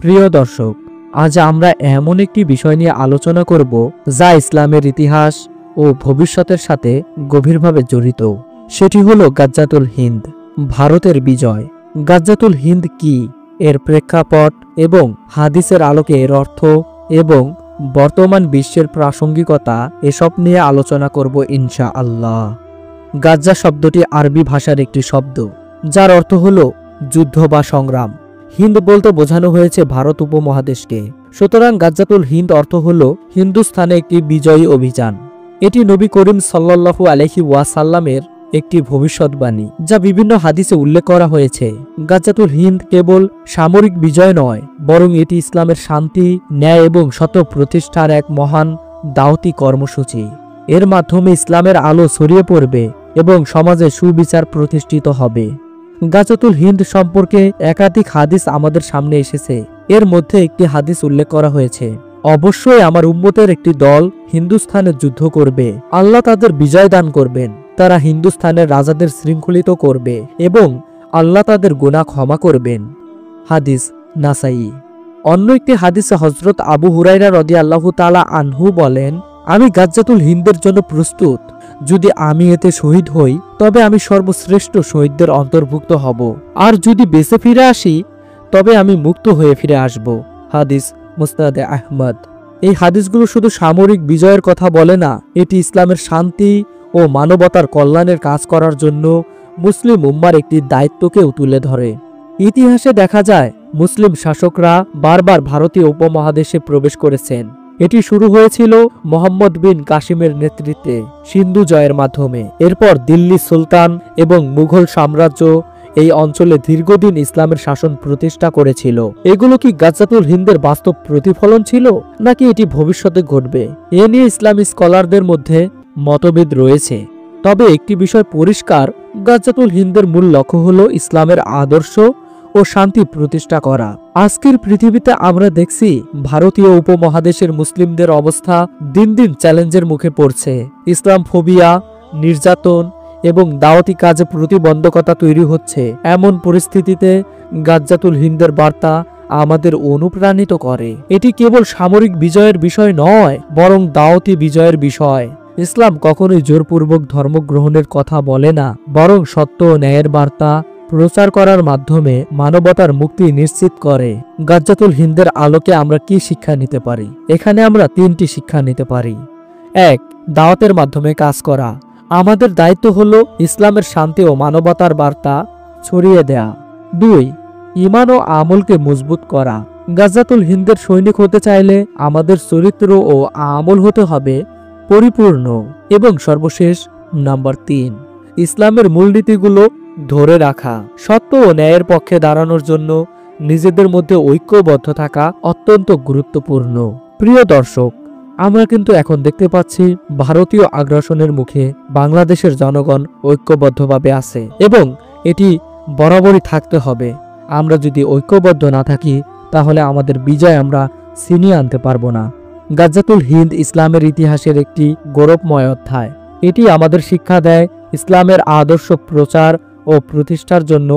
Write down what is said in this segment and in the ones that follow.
প্রিয় দর্শক, আজ আমরা এমন একটি বিষয় নিয়ে আলোচনা করব যা ইসলামের ইতিহাস ও ভবিষ্যতের সাথে গভীরভাবে জড়িত। সেটি হলো গাজ্জাতুল হিন্দ, ভারতের বিজয়। গাজ্জাতুল হিন্দ কি, এর প্রেক্ষাপট এবং হাদিসের আলোকে এর অর্থ এবং বর্তমান বিশ্বের প্রাসঙ্গিকতা এসব নিয়ে আলোচনা করব ইনশাআল্লাহ। গাজ্জা শব্দটি আরবি ভাষার একটি শব্দ, যার অর্থ হলো যুদ্ধ বা সংগ্রাম। হিন্দ বলতে বোঝানো হয়েছে ভারত উপমহাদেশকে। সুতরাং গাজ্জাতুল হিন্দ অর্থ হল হিন্দুস্তানে একটি বিজয়ী অভিযান। এটি নবী করিম সাল্লাল্লাহু আলাইহি ওয়াসাল্লামের একটি ভবিষ্যৎবাণী, যা বিভিন্ন হাদিসে উল্লেখ করা হয়েছে। গাজ্জাতুল হিন্দ কেবল সামরিক বিজয় নয়, বরং এটি ইসলামের শান্তি, ন্যায় এবং সত্য প্রতিষ্ঠার এক মহান দাওয়াতি কর্মসূচি। এর মাধ্যমে ইসলামের আলো ছড়িয়ে পড়বে এবং সমাজে সুবিচার প্রতিষ্ঠিত হবে। গাজ্জাতুল হিন্দ সম্পর্কে একাধিক হাদিস আমাদের সামনে এসেছে। এর মধ্যে একটি হাদিস উল্লেখ করা হয়েছে, অবশ্যই আমার উম্মতের একটি দল হিন্দুস্থানে যুদ্ধ করবে, আল্লাহ তাদের বিজয় দান করবেন। তারা হিন্দুস্থানের রাজাদের শৃঙ্খলিত করবে এবং আল্লাহ তাদের গুনাহ ক্ষমা করবেন। হাদিস নাসাই। অন্য একটি হাদিসে হযরত আবু হুরায়রা রাদিয়াল্লাহু তাআলা আনহু বলেন, আমি গাজ্জাতুল হিন্দের জন্য প্রস্তুত। যদি আমি এতে শহীদ হই তবে আমি সর্বশ্রেষ্ঠ শহীদদের অন্তর্ভুক্ত হব, আর যদি বেঁচে ফিরে আসি তবে আমি মুক্ত হয়ে ফিরে আসব। হাদিস মুসনাদে আহমদ। এই হাদিসগুলো শুধু সামরিক বিজয়ের কথা বলে না, এটি ইসলামের শান্তি ও মানবতার কল্যাণের কাজ করার জন্য মুসলিম উম্মার একটি দায়িত্বকেও তুলে ধরে। ইতিহাসে দেখা যায় মুসলিম শাসকরা বারবার ভারতীয় উপমহাদেশে প্রবেশ করেছেন। এটি শুরু হয়েছিল মোহাম্মদ বিন কাসিমের নেতৃত্বে সিন্ধু জয়ের মাধ্যমে। এরপর দিল্লি সুলতান এবং মুঘল সাম্রাজ্য এই অঞ্চলে দীর্ঘদিন ইসলামের শাসন প্রতিষ্ঠা করেছিল। এগুলো কি গাজ্জাতুল হিন্দের বাস্তব প্রতিফলন ছিল, নাকি এটি ভবিষ্যতে ঘটবে? এ নিয়ে ইসলামী স্কলারদের মধ্যে মতভেদ রয়েছে। তবে একটি বিষয় পরিষ্কার, গাজ্জাতুল হিন্দের মূল লক্ষ্য হলো ইসলামের আদর্শ ও শান্তি প্রতিষ্ঠা করা। আজকের পৃথিবীতে আমরা দেখছি ভারতীয় উপমহাদেশের মুসলিমদের অবস্থা দিন দিন চ্যালেঞ্জের মুখে পড়ছে। ইসলাম ফোবিয়া, নির্যাতন এবং দাওয়াতি কাজে প্রতিবন্ধকতা তৈরি হচ্ছে। এমন পরিস্থিতিতে গাজ্জাতুল হিন্দের বার্তা আমাদের অনুপ্রাণিত করে। এটি কেবল সামরিক বিজয়ের বিষয় নয়, বরং দাওয়াতি বিজয়ের বিষয়। ইসলাম কখনোই জোরপূর্বক ধর্মগ্রহণের কথা বলে না, বরং সত্য ও ন্যায়ের বার্তা প্রচার করার মাধ্যমে মানবতার মুক্তি নিশ্চিত করে। গাজ্জাতুল হিন্দের আলোকে আমরা কি শিক্ষা নিতে পারি? এখানে আমরা 3টি শিক্ষা নিতে পারি। 1. দাওয়াতের মাধ্যমে কাজ করা। আমাদের দায়িত্ব হলো ইসলামের শান্তি ও মানবতার বার্তা ছড়িয়ে দেয়া। 2. ঈমান ও আমলকে মজবুত করা। গাজ্জাতুল হিন্দের সৈনিক হতে চাইলে আমাদের চরিত্র ও আমল হতে হবে পরিপূর্ণ। এবং সর্বশেষ নাম্বার 3, ইসলামের মূলনীতিগুলো ধরে রাখা। সত্য ও ন্যায়ের পক্ষে দাঁড়ানোর জন্য নিজেদের মধ্যে ঐক্যবদ্ধ থাকা অত্যন্ত গুরুত্বপূর্ণ। প্রিয় দর্শক, আমরা কিন্তু এখন দেখতে পাচ্ছি ভারতীয় আগ্রাসনের মুখে বাংলাদেশের জনগণ ঐক্যবদ্ধভাবে আছে এবং এটি বরাবরই থাকতে হবে। আমরা যদি ঐক্যবদ্ধ না থাকি তাহলে আমাদের বিজয় আমরা ছিনিয়ে আনতে পারবো না। গাজ্জাতুল হিন্দ ইসলামের ইতিহাসের একটি গৌরবময় অধ্যায়। এটি আমাদের শিক্ষা দেয় ইসলামের আদর্শ প্রচার ও প্রতিষ্ঠার জন্য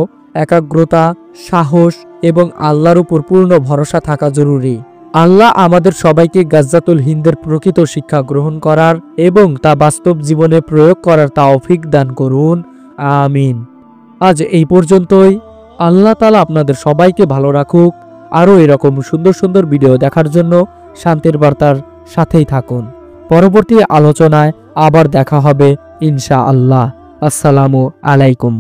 একাগ্রতা, সাহস এবং আল্লাহর উপর পূর্ণ ভরসা থাকা জরুরি। আল্লাহ আমাদের সবাইকে গাজ্জাতুল হিন্দের প্রকৃত শিক্ষা গ্রহণ করার এবং তা বাস্তব জীবনে প্রয়োগ করার তৌফিক দান করুন। আমিন। আজ এই পর্যন্তই। আল্লাহ তাআলা আপনাদের সবাইকে ভালো রাখুক। আরও এরকম সুন্দর সুন্দর ভিডিও দেখার জন্য শান্তির বার্তার সাথেই থাকুন। পরবর্তী আলোচনায় আবার দেখা হবে ইনশাআল্লাহ। আসসালামু আলাইকুম।